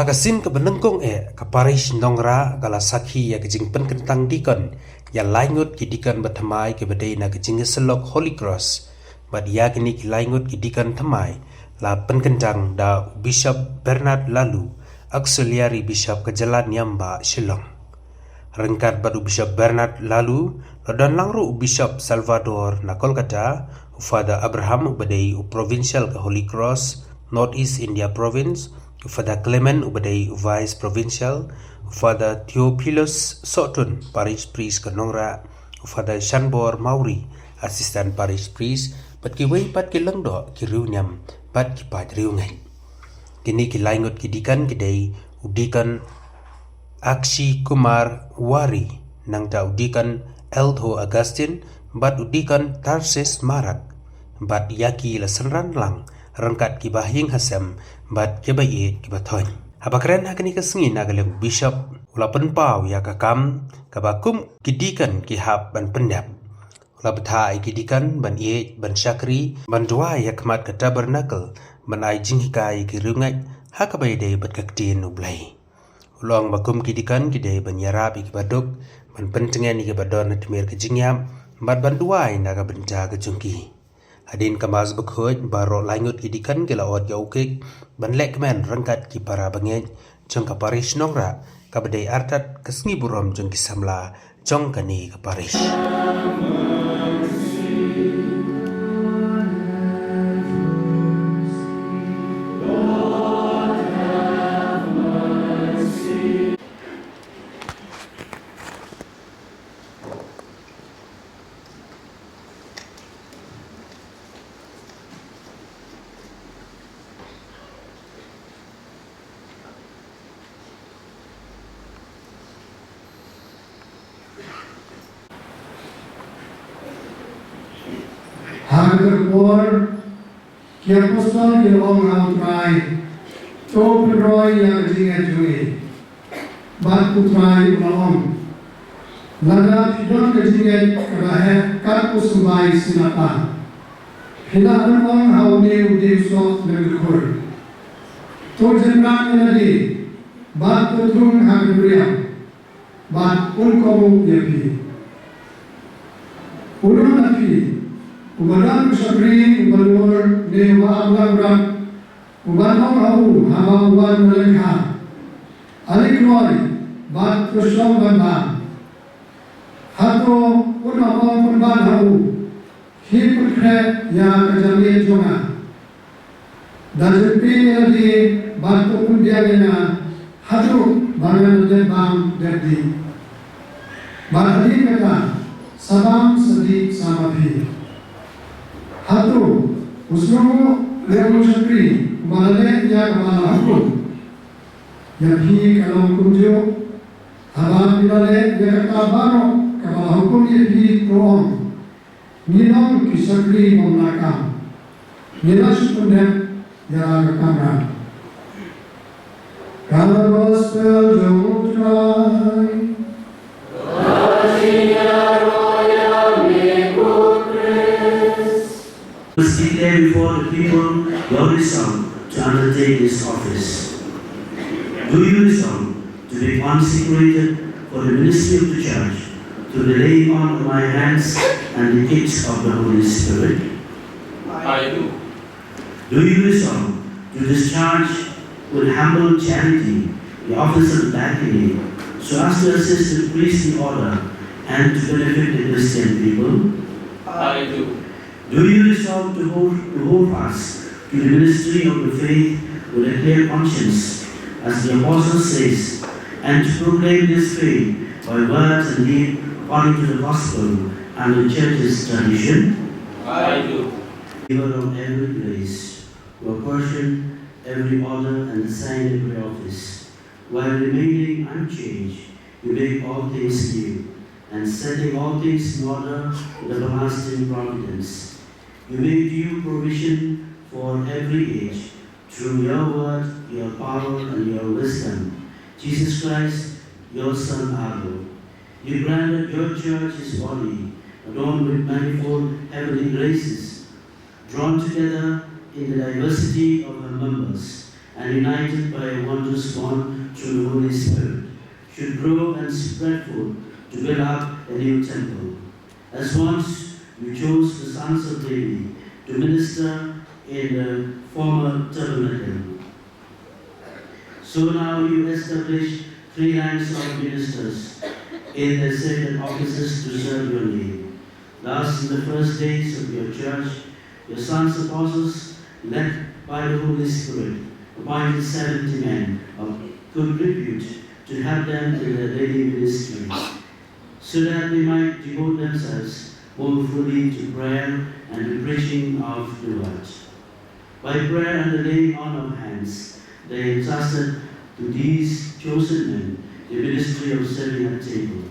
Hagasin ke benengkong ke Parish Nongrah gala Sakhi ya ke jing pynkyntang Dikon ya laingut ki Dikon berthymmai ke bedai na ke jing selok Holy Cross bad ya kini ki laingut ki Dikon thymmai la pynkyntang da Bishop Bernard lalu auxiliary Bishop ke Jalan Yamba Shillong rengkat badu Bishop Bernard lalu dan langru Bishop Salvador na Kolkata Father Abraham bedai provincial ke Holy Cross North East India Province Father Clement ubadai Vice Provincial, Father Theophilus Sotun Parish Priest ke Nongrah, Father Shanbor Mauri Assistant Parish Priest, pat ki wei pat ki lengdo ki riu nyam pat ki pat riu ngai. Kini ki laingut ki Dikon kidai Dikon Akshi Kumar Wari nang ta Dikon Eldho Augustine bat Dikon Tarsis Marak bat yaki la senran lang rangkat ki bahing hasem bat ke bayi ki bathoy habakren hakni ka singin agalem Bishop ula penpau ya ka kam ka bakum ki Dikon ki hab ban pendap ula bathai ki Dikon ban ye ban syakri ban dua ya kmat ka tabernacle ban ai jing kai ki rungai haka bay de bat ka tin ublai ulong bakum ki Dikon ki de ban yarab ki baduk ban pentengen ki badon tmer ki jingyam bat ban dua na ka benta ka jungki Adin kamaz bekhoj baro laingut ki Dikon ke laot yaukik ban lekmen rangkat ki para bangej jong ka Parish Nongrah ka bedai artat kesngi burom jong ki samla jong kani ka parish Hagapur, Kiapostol Yelong Outrai, Toperoy Yagajinga Bat Putrai Ulalong, Lada Pidon Gajinga Karahe Kapusumbai Sinata, Hilahan Ong Haune Udesok Nagur, Tojenran Nadi, Bat Putung Hagapuria, Bat Unkomu Yapi, Urunapi, Ubadan Kusabri, Ubalur, Dewa Ablagram, Ubanong Hau, Hama Uban Melekha, Alikroi, Bat Kushong Banda, Hato Unamong Kumban Hau, Hipukre Ya Kajami Jonga, Dajepi Nadi, Bat Kukundiagena, Hatu Bangan Debang Derdi, Bat Adi Kata, Sabam Sadi Samapi. Hatu, usromo lewat sekri, malale ya kemana hukum, yang hi kalau kunjung, haban bilale ya kata baro, kemana hukum ya hi proom, nilam kisakri memlakang, nilas pendek ya kekamera. Kalau gospel jauh try. Declare before the people your resolve to undertake this office. Do you resolve to be consecrated for the ministry of the church, to the laying on of my hands and the gifts of the Holy Spirit? I do. Do you resolve to discharge with humble charity the office of diaconate, so as to assist the priestly order and to benefit the Christian people? I do. Do you resolve to hold fast to the ministry of the faith with a clear conscience, as the Apostle says, and to proclaim this faith by words and deed according to the gospel and the church's tradition? I do. Giver of every grace, who apportion every order and assign every office, while remaining unchanged, you make all things new, and setting all things in order with everlasting providence. You make due provision for every age through your word, your power, and your wisdom. Jesus Christ, your Son, our Lord. You granted your church his body, adorned with manifold heavenly graces, drawn together in the diversity of her members, and united by a wondrous bond through the Holy Spirit, should grow and spread forth to build up a new temple. As once you chose the sons of David to minister in the former tabernacle, so now you establish 3 ranks of ministers in the sacred offices to serve your name. Thus, in the first days of your church, your sons apostles, led by the Holy Spirit, appointed 70 men of good repute to help them in their daily ministry, so that they might devote themselves more fully to prayer and the preaching of the word. By prayer and the laying on of hands, they entrusted to these chosen men the ministry of serving at table.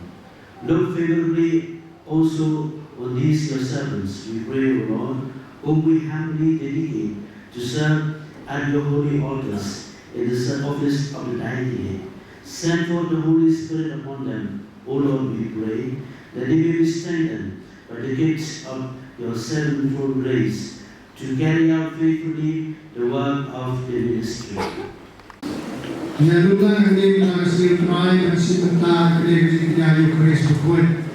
Look favorably also on these your servants, we pray, O Lord, whom we humbly dedicate to serve at your holy altars in the office of the deity. Send forth the Holy Spirit upon them, O Lord, we pray, that they may be strengthened by the gifts of your sevenfold grace to carry out faithfully the work of the ministry. Nyalutan ini mengasih try bersihkan kerja yang Kristus buat.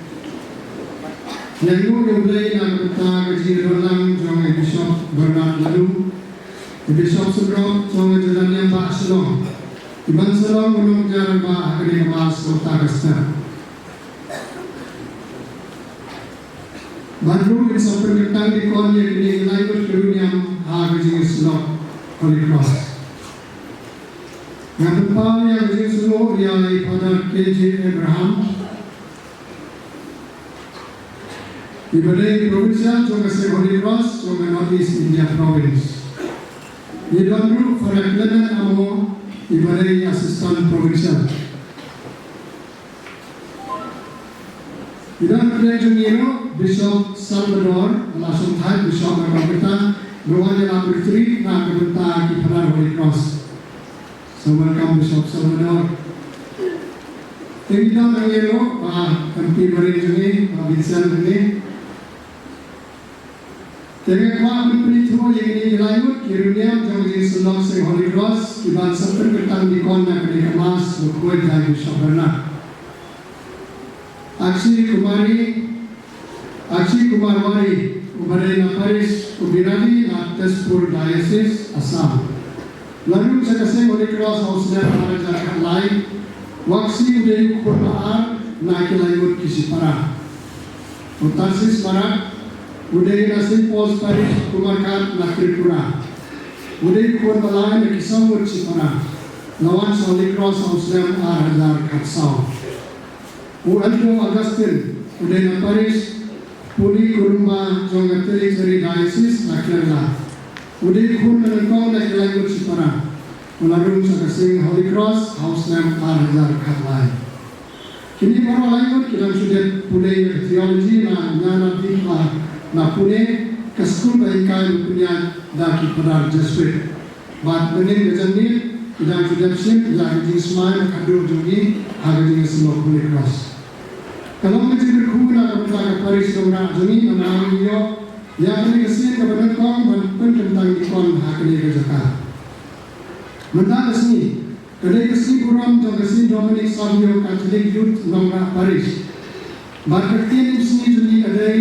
Nyalu yang boleh nak kita kerja dalam jangan Bishop Bernard lalu, Bishop Sudro jangan jalan yang bah selong, iban selong menung jalan bah kerja mas kota kasta. Baru Bishop pynkyntang Dikon yang ini lain berkerunyam kerja selong Holy Cross. Yang pertama yang disebut ialah Father KJ Abraham. Ibadah di provinsi Jogja Holy Cross, Jogja North East India Province. Di dalam grup Faraklenan Amo, ibadah di asisten provinsial. Di dalam kerja ini, Bishop Salvador, langsung Thai Bishop Merkabita, berwajib berteri nak kebentar Father Holy Cross. So welcome Bishop Salvador. Tinggi dalam ngelo, kampi beri ini, Vincent ini. Tengah kuat berperintah yang ini dilayut, kiruniam jangan jadi selok se Holy Cross, iban pynkyntang Dikon nak kena kemas, berkuat dari Bishop Bernard. Aksi Kumarwari, Ubadena Parish, Ubiradi, Tezpur Diocese, Assam. Lalu saya kasih Holy Cross Hausnya pada jarak lain, waksi dari Kurmaan naik layut kisi parah. Utarsis parah, udai nasi pos Parish Kumarkat nak Tripura. Udai Kurmaan nak kisahut si parah. Lawan Holy Cross Hausnya Hajar Katsau. Uanto Augustine, udai na Parish Puri Kurumba Jongateri Seri Diocese nak Kerala. Udai kun menengkau nak layut si parah. Melalui saya kasih Holy Cross House Name Hajar Katlai. Kini baru layut kita sudah pulai theology na nyana dikha na pulai kaskul bahikai punya daki pedar Jesuit. Bat bening kejenis kita sudah siap kita jing semai kadur jungi harga jing semua Holy Cross. Kalau kita berkumpul nak Parish Nongrah jungi nama iyo yang ini kesini kepada kau dan pynkyntang Dikon hakni kerjakan. Mentang kesini, kedai kesini kurang jauh kesini Dominic Savio Catholic Youth Nongrah Parish. Berketian kesini jadi kedai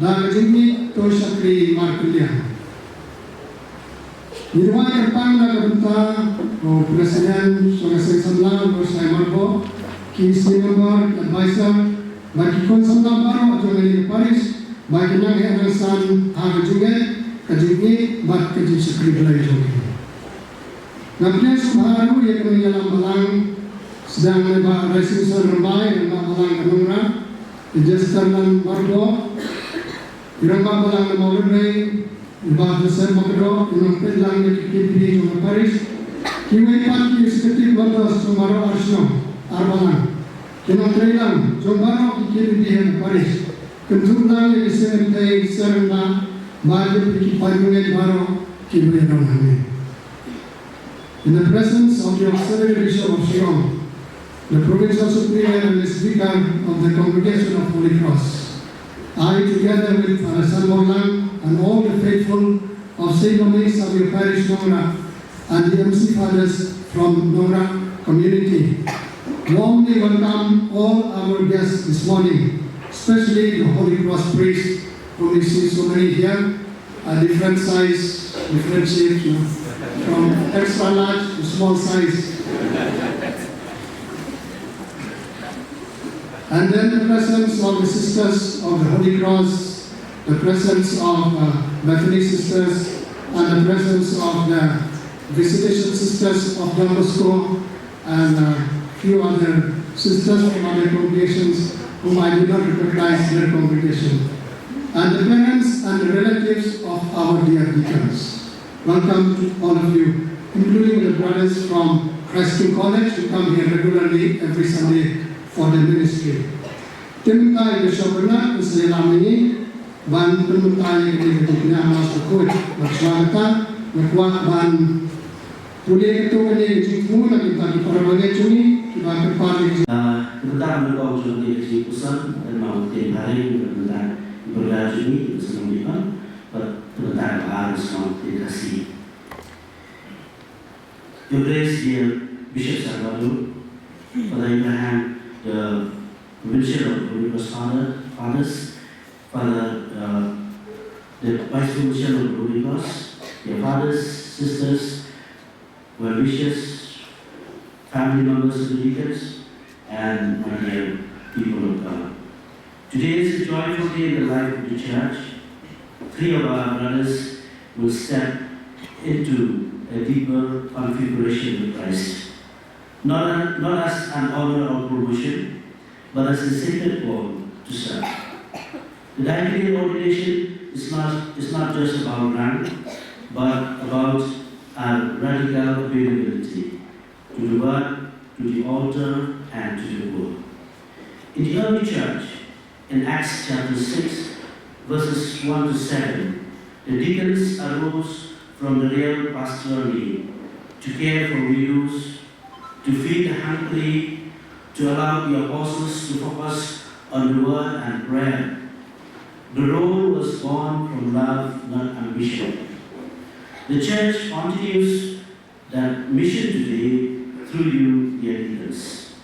dah kejengki to Sakhi Markuliah. Nirwai kerpang dah kebentar, Presiden Sungai Senlang bersama Marbo, Kisi Member Advisor, bagi konsumen baru jauh dari Parish. Bagi nang henderson harga juga kejengki bat kejeng Sakhi belai jauh. Nampaknya subharu yang menyalam balang sedang lebah resolusi ramai dan balang Nongrah dijelaskan Marbo irama balang Mauludai lebah besar Makdo yang pelang dikipiri dengan Parish kiwai pagi seketik batas Sumaro Arsno Arbalang yang terhilang Jombaro dikipiri dengan Parish kentulang yang diserentai serena bagi dikipari baru kiwai Nongrah. In the presence of the Auxiliary Bishop of Shillong, the Provincial Superior and the Speaker of the Congregation of Holy Cross, I, together with Father San Morlang and all the faithful of St. Louis of your Parish Nongrah, and the MC fathers from Nongrah community. Warmly welcome all our guests this morning, especially the Holy Cross priests, whom we see so many here, different size, different shape, from extra large to small size. And then the presence of the sisters of the Holy Cross, the presence of Bethany sisters, and the presence of the Visitation sisters of Don Bosco, and a few other sisters from other congregations whom I do not recognize their congregation. And the parents and the relatives of our dear deacons. Welcome to all of you, including the brothers from Christ King College who come here regularly every Sunday for the ministry. Thymmai the Shabana is the Lamini, Ban Thymmai the Namas the Coach, Makswata, Makwa Ban Pule to the Jingmu, and the Parabagachuni, to the party. The time of the Kusan and Mount Hari, and that Bergajuni is from Dikon, but the time is from the Kasi. Your Grace, dear Bishop Salvador, Father Abraham, the Provincial of Holy Cross Fathers, Father, the Vice Provincial of Holy Cross, your fathers, sisters, well wishes, family members of the deacons, and my dear people of God. Today is a joyful day in the life of the church. 3 of our brothers will step into a deeper configuration with Christ. Not as an honor or promotion, but as a sacred call to serve. The diaconal ordination is not just about rank, but about our radical availability to the word, to the altar, and to the poor. In the early church, in Acts chapter 6, verses 1 to 7, the deacons arose from the real pastoral need to care for widows, to feed the hungry, to allow the apostles to focus on the word and prayer. The role was born from love, not ambition. The church continues that mission today through you, dear deacons.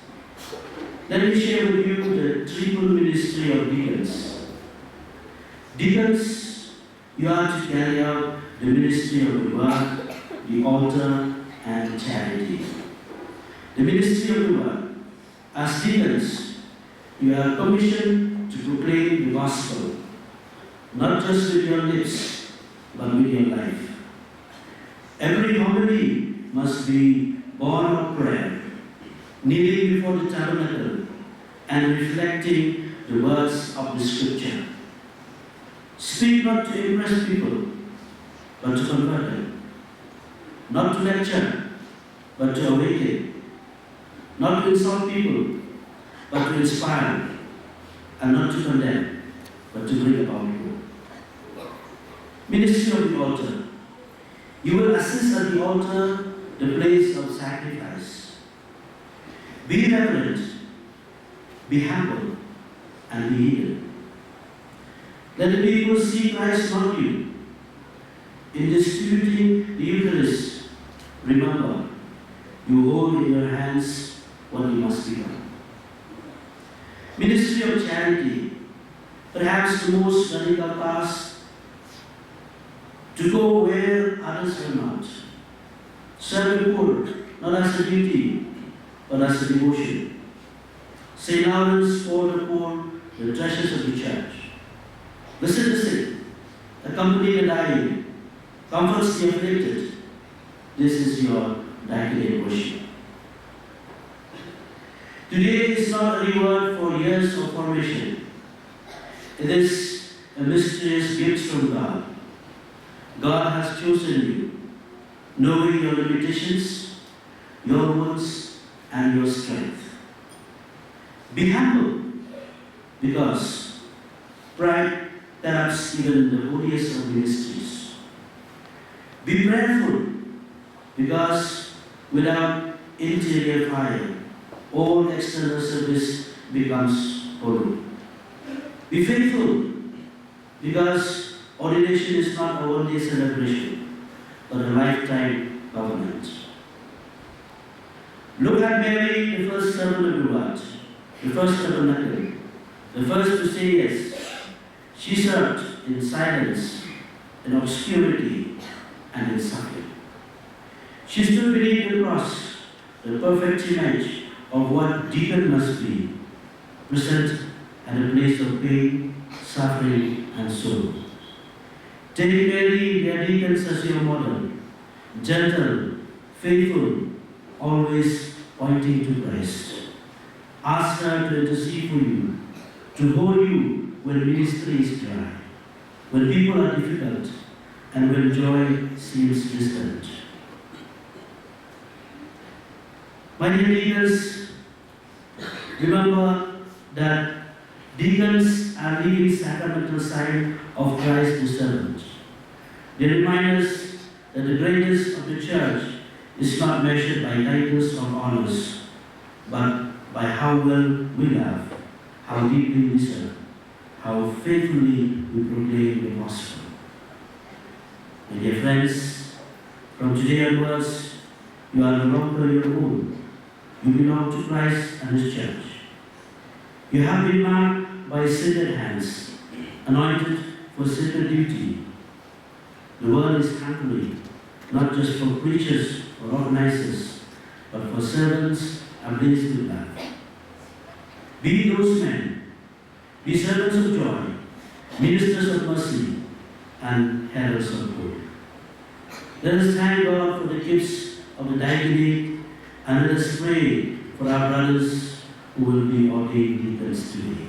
Let me share with you the triple ministry of deacons. Deacons, you are to carry out the ministry of the word, the altar, and charity. The ministry of the word. As deacons, you are commissioned to proclaim the gospel, not just with your lips, but with your life. Every homily must be born of prayer, kneeling before the tabernacle and reflecting the words of the scripture. Speak not to impress people, but to convert them. Not to lecture, but to awaken. Not to insult people, but to inspire. And not to condemn, but to bring about good. Ministry of the altar. You will assist at the altar, the place of sacrifice. Be reverent, be humble, and be hidden. Let the people see Christ not you. In distributing the Eucharist, remember, you hold in your hands what you must become. Ministry of charity, perhaps the most radical task, to go where others are not. Serve the poor, not as a duty, but as a devotion. St. Lawrence called the poor the treasures of the church. Visit the sick, accompany the dying, comforts the afflicted. This is your diaconal worship. Today is not a reward for years of formation. It is a mysterious gift from God. God has chosen you, knowing your limitations, your wounds, and your strength. Be humble, because pride corrupts even the holiest of ministries. Be prayerful, because without interior fire, all external service becomes hollow. Be faithful, because ordination is not a one-day celebration, but a lifetime government. Look at Mary, the first servant of God, the first tabernacle, the first to say yes. She served in silence, in obscurity, and in suffering. She stood beneath the cross, the perfect image of what Dikon must be, present at a place of pain, suffering, and sorrow. Take Mary, their deacons, as your model, gentle, faithful, always pointing to Christ. Ask her to intercede for you, to hold you when ministry is dry, when people are difficult, and when joy seems distant. My dear deacons, remember that deacons are living sacramental sign of Christ the servant. They remind us that the greatness of the church is not measured by titles or honors, but by how well we love, how deeply we serve, how faithfully we proclaim the gospel. My dear friends, from today onwards, you are no longer your own. You belong to Christ and His church. You have been marked by sacred hands, anointed for sacred duty. The world is hungry, not just for preachers or organizers, but for servants ablaze with love. Be those men, be servants of joy, ministers of mercy, and heralds of hope. Let us thank God for the gifts of the diaconate, and let us pray for our brothers who will be ordained deacons today.